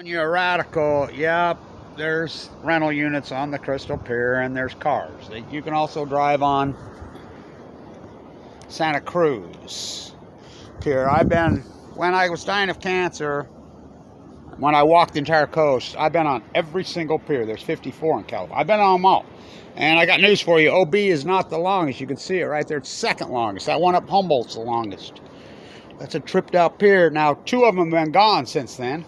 You're a radical. Yep, there's rental units on the Crystal Pier, and there's cars. You can also drive on Santa Cruz Pier. When I was dying of cancer, when I walked the entire coast, I've been on every single pier. There's 54 in California. I've been on them all. And I got news for you. OB is not the longest. You can see it right there. It's second longest. That one up Humboldt's the longest. That's a tripped out pier. Now, two of them have been gone since then.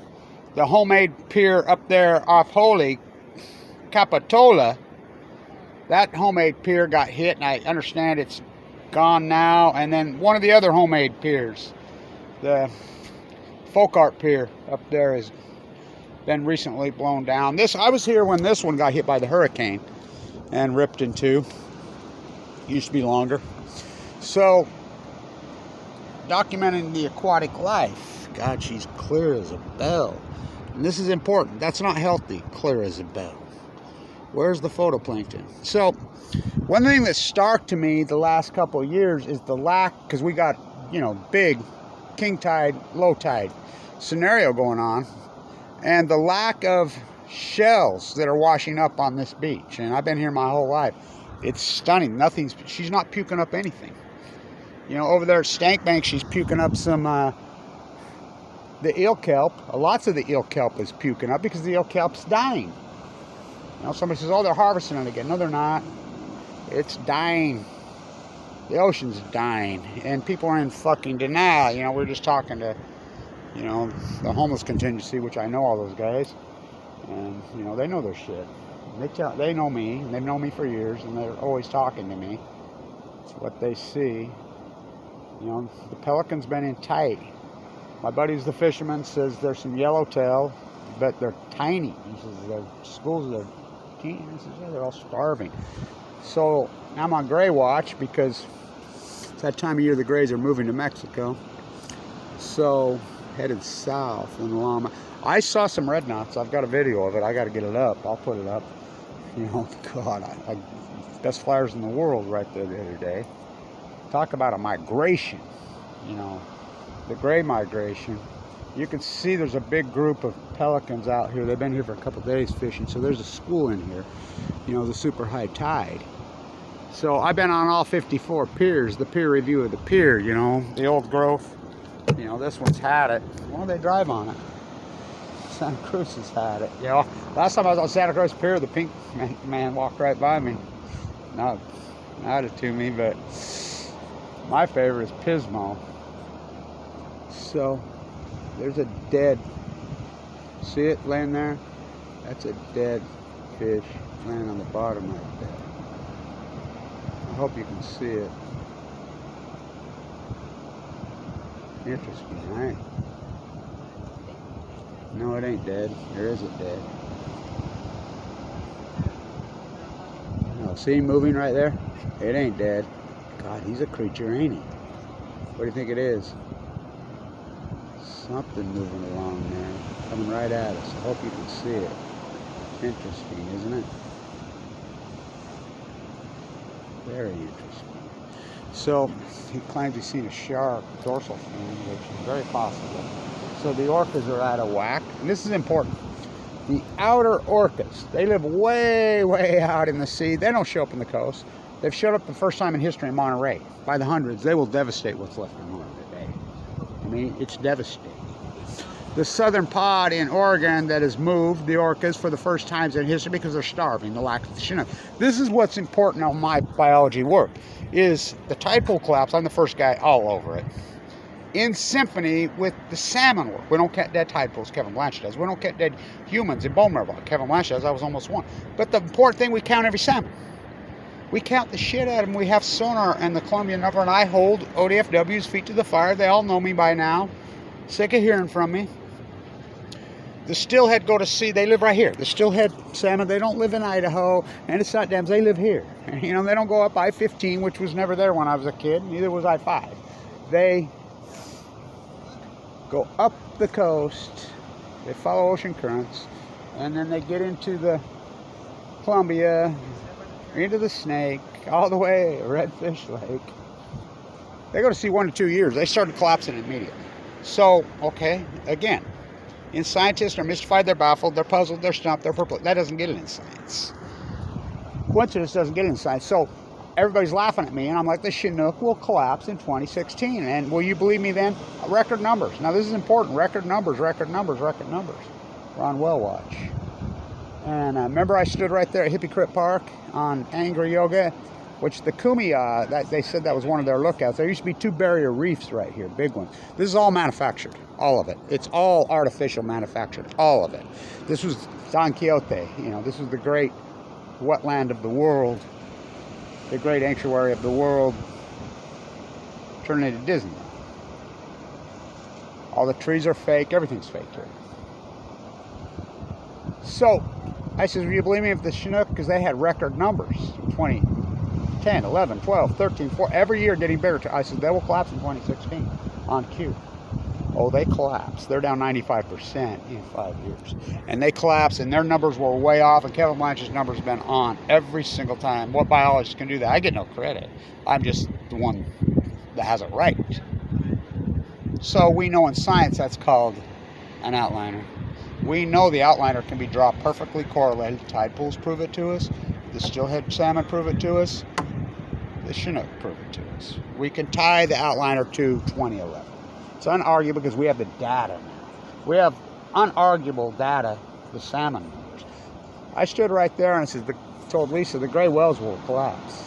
The homemade pier up there off Holy, Capitola, that homemade pier got hit, and I understand it's gone now. And then one of the other homemade piers, the Folk Art Pier up there, has been recently blown down. I was here when this one got hit by the hurricane and ripped in two. Used to be longer. So, documenting the aquatic life. God, she's clear as a bell. And this is important. That's not healthy, clear as a bell. Where's the phytoplankton? So, one thing that's stark to me the last couple of years is the lack, because we got, big king tide, low tide scenario going on, and the lack of shells that are washing up on this beach. And I've been here my whole life. It's stunning. She's not puking up anything. Over there at Stank Bank, she's puking up some the eel kelp. Lots of the eel kelp is puking up because the eel kelp's dying. Somebody says, oh, they're harvesting it again. No, they're not. It's dying. The ocean's dying. And people are in fucking denial. We're just talking to, the homeless contingency, which I know all those guys. And, they know their shit. They know me, and they've known me for years, and they're always talking to me. It's what they see. The pelican's been in tight. My buddy's the fisherman, says there's some yellowtail, but they're tiny. He says their schools are teeny. He says, yeah, they're all starving. So I'm on gray watch because it's that time of year the grays are moving to Mexico. So headed south and along. I saw some red knots. I've got a video of it. I got to get it up. I'll put it up. God, I best flyers in the world right there the other day. Talk about a migration, the gray migration. You can see there's a big group of pelicans out here. They've been here for a couple days fishing, so there's a school in here, the super high tide. So I've been on all 54 piers, the peer review of the pier, the old growth. This one's had it. Why don't they drive on it? Santa Cruz has had it. Last time I was on Santa Cruz Pier, the pink man walked right by me. Nodded to me, but my favorite is Pismo. So, there's a dead, see it laying there? That's a dead fish laying on the bottom right there. I hope you can see it. Interesting, right? No, it ain't dead. Or is it dead? No, see him moving right there? It ain't dead. God, he's a creature, ain't he? What do you think it is? Something moving along there, coming right at us. I hope you can see it. Interesting, isn't it? Very interesting. So, he claims he's seen a shark dorsal fin, which is very possible. So the orcas are out of whack. And this is important. The outer orcas, they live way, way out in the sea. They don't show up in the coast. They've showed up the first time in history in Monterey. By the hundreds, they will devastate what's left in Monterey Bay. It's devastating. The southern pod in Oregon that has moved, the orcas, for the first times in history because they're starving, the lack of the Chinook. This is what's important on my biology work, is the tide pool collapse. I'm the first guy all over it. In symphony with the salmon work. We don't count dead tide pools, Kevin Blanch does. We don't count dead humans in bone marrow, Kevin Blanch does. I was almost one. But the important thing, we count every salmon. We count the shit out of them. We have sonar and the Columbian number, and I hold ODFW's feet to the fire. They all know me by now. Sick of hearing from me. The steelhead go to sea. They live right here. The steelhead salmon, they don't live in Idaho, and it's not dams. They live here. And, they don't go up I-15, which was never there when I was a kid. Neither was I-5. They go up the coast. They follow ocean currents, and then they get into the Columbia, into the Snake, all the way Redfish Lake. They go to sea 1 to 2 years. They started collapsing immediately. So, okay, again, And scientists are mystified, they're baffled, they're puzzled, they're stumped, they're perplexed. That doesn't get it in science. Coincidence doesn't get it in science. So everybody's laughing at me, and I'm like, the Chinook will collapse in 2016. And will you believe me then? Record numbers. Now, this is important. Record numbers, record numbers, record numbers. We're on Whale Watch. And remember I stood right there at Hippie Park on Angry Yoga, which the Kumi, that they said that was one of their lookouts. There used to be 2 barrier reefs right here, big ones. This is all manufactured, all of it. It's all artificial manufactured, all of it. This was Don Quixote, you know, this was the great wetland of the world, the great sanctuary of the world, turned into Disney. All the trees are fake, everything's fake here. So, I says, will you believe me if the Chinook, because they had record numbers, 2010, 11, 12, 13, 4, every year getting bigger. I said, they will collapse in 2016 on cue. Oh, they collapsed. They're down 95% in 5 years. And they collapsed, and their numbers were way off, and Kevin Blanch's numbers have been on every single time. What biologists can do that? I get no credit. I'm just the one that has it right. So we know in science that's called an outliner. We know the outliner can be drawn perfectly correlated. Tide pools prove it to us. The steelhead salmon prove it to us. The Chinook prove it to us. We can tie the outliner to 2011. It's unarguable because we have the data now. We have unarguable data, the salmon numbers. I stood right there and I said, told Lisa, the gray whales will collapse.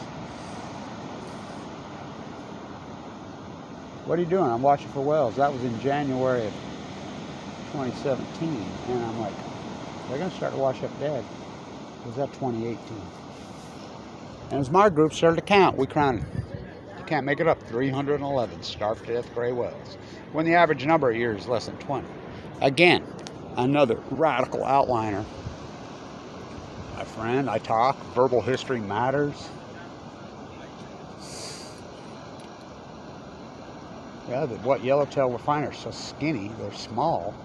What are you doing? I'm watching for whales. That was in January of 2017, and I'm like, they're going to start to wash up dead. Was that 2018? And as my group started to count, we counted, you can't make it up, 311 starved to death gray whales, when the average number a year is less than 20. Again, another radical outliner. My friend, I talk, verbal history matters. Yeah, what yellowtail refiners are so skinny, they're small.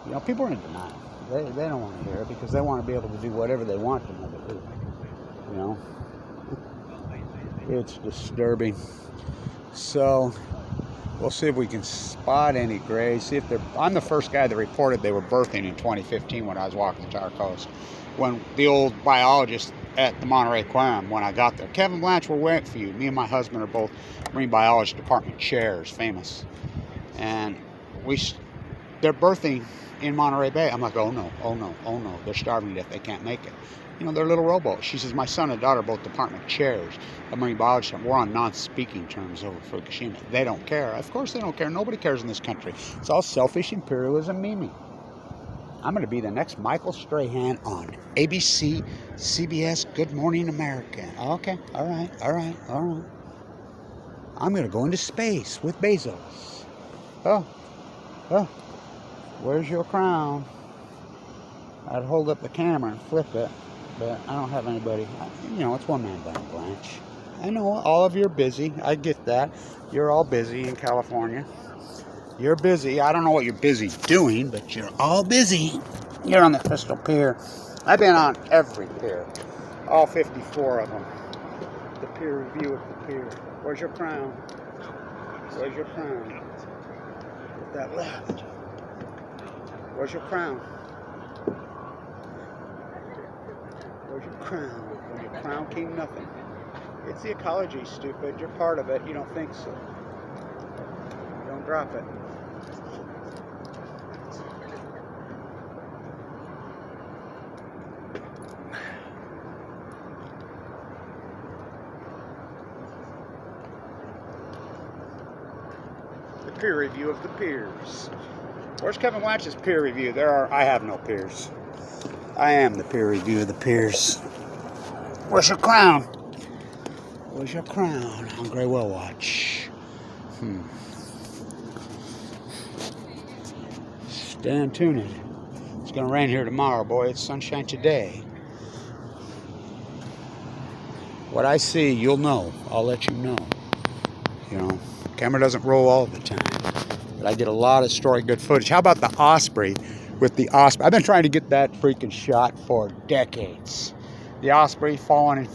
You know, people are in denial. They don't want to hear it because they want to be able to do whatever they want to do. You know, it's disturbing. So we'll see if we can spot any grays. See if they're. I'm the first guy that reported they were birthing in 2015 when I was walking the entire coast. When the old biologist at the Monterey Aquarium, when I got there, Kevin Blanch, we're waiting for you. Me and my husband are both marine biology department chairs, famous, and they're birthing in Monterey Bay. I'm like, oh no, oh no, oh no. They're starving to death. They can't make it. You know, they're little rowboats. She says, my son and daughter are both department chairs of marine biology. We're on non-speaking terms over Fukushima. They don't care. Of course they don't care. Nobody cares in this country. It's all selfish imperialism, meme. I'm going to be the next Michael Strahan on ABC, CBS, Good Morning America. Okay, all right, all right, all right. I'm going to go into space with Bezos. Oh, where's your crown? I'd hold up the camera and flip it, but I don't have anybody. You know, it's one man band, Blanche. I know all of you are busy. I get that. You're all busy in California. You're busy. I don't know what you're busy doing, but you're all busy. You're on the Crystal Pier. I've been on every pier. All 54 of them. The peer review of the pier. Where's your crown? Where's your crown? With that left. Where's your crown? Where's your crown? When your crown came nothing. It's the ecology, stupid. You're part of it. You don't think so. Don't drop it. The peer review of the peers. Where's Kevin Blanch's peer review? I have no peers. I am the peer review of the peers. Where's your crown? Where's your crown on Gray Whale Watch? Stay tuned. It's going to rain here tomorrow, boy. It's sunshine today. What I see, you'll know. I'll let you know. You know, camera doesn't roll all the time. But I get a lot of story, good footage. How about the osprey with the osprey? I've been trying to get that freaking shot for decades. The osprey falling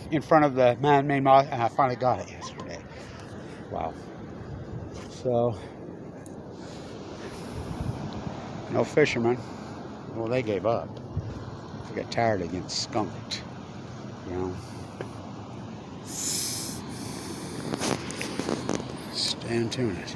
in front of the man-made moth, and I finally got it yesterday. Wow. So, No fishermen. Well, they gave up. They got tired of getting skunked. You know. Stay tuned.